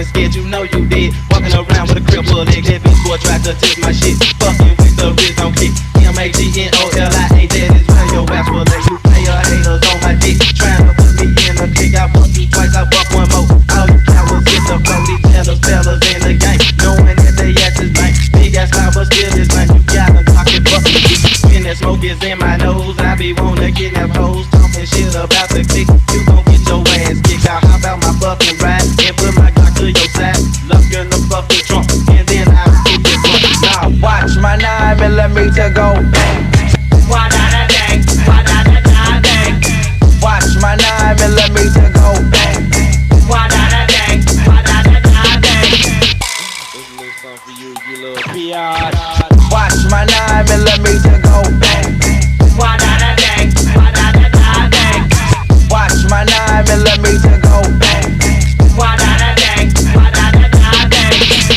scared, you know you did. Walking around with a crippled leg, that bitch boy tried to take my shit. Fucking with the wrist on kick. MK18 MOD, that is where your ass will let you play your haters on my dick. Trying to put me in a kick, I fuck you twice, I fuck one more. All you cowards get the flow, these fellas in the game. Knowing that they ass is lame. Big ass mouth, but still is lame. You gotta talk it, fuck me. When that smoke is in my nose, I be wanna kidnap hoes. Talking shit about the click, you gon' get your ass kicked out. How about my fucking ride and put my Glock to your side? Lock in the fucking trunk, and then I'll get this one. Now watch my 9mm go bang. Why da da dang, why da da da dang. Watch my 9mm go bang. Why da da dang, why da da da dang. This a little song for you, you little biatch. Watch my 9mm go bang. Why da da dang, why da da da dang. Watch my 9mm go bang. Why da da dang, why da da da dang.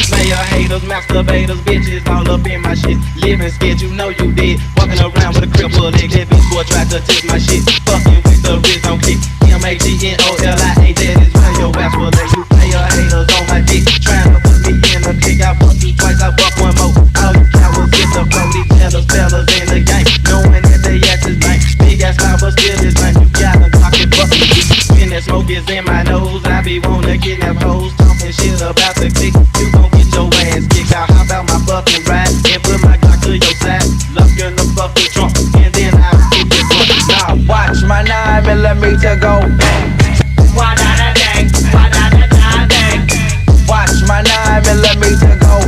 Player haters, masturbators, bitches all up in my shit. Living scared, you know you did. Walking around with a crippled leg, that bitch boy tried to take my shit. Fucking with the wrist on kick. MK18 MOD, that is where your ass will let you play your haters on my dick. Trying to put me in a kick, I fuck you twice, I fuck one more. All you cowards get the flow, these fellas in the game. Knowing that they ass is lame. Big ass mouth, but still is lame. You gotta talk it, fuck me. When that smoke is in my nose, I be wanna kidnap hoes. Talking shit about the click, you gon' get your ass kicked out. How about my fucking ride and put my Glock to your side? Lock in the fucking trunk, and then I'll get this one. Now watch my 9mm go bang. Why da da dang, why da da da dang. Watch my 9mm go